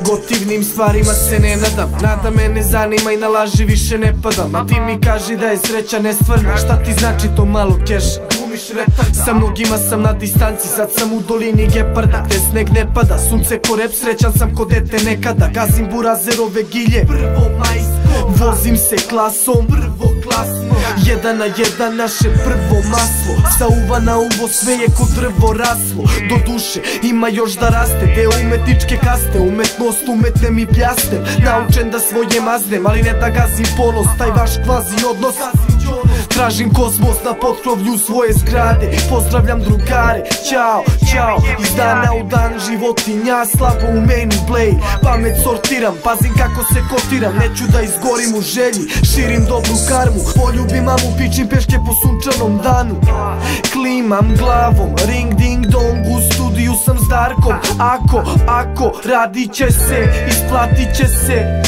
Gotivnim stvarima se ne nadam, nada me ne zanima i na laži više ne padam. A ti mi kaži da je sreća nestvarna, šta ti znači to malo keša? Sa mnogima sam na distanci, sad sam u dolini geparda gde sneg ne pada, sunce ko rep, srećan sam ko dete nekada. Gazim burazerove gilje, vozim se klasom, jedan na jedan naše prvo maslo. Sa uva na uvo sve je ko drvo raslo, do duše ima još da raste. Deo umetničke kaste, umetnost umetnem i pljastem. Naučen da svoje maznem, ali ne da gazim ponos, taj vaš kvazi odnos. Tražim kosmos na potkrovlju svoje zgrade, pozdravljam drugare, ćao, ćao. Iz dana u dan životinja, slabo u meni play. Pamet sortiram, pazim kako se kotiram, neću da izgorim u želji. Širim dobru karmu, poljubim mamu, pičim peške po sunčanom danu. Klimam glavom, ring ding dong, u studiju sam s Darkom. Ako, radit će se, isplatit će se.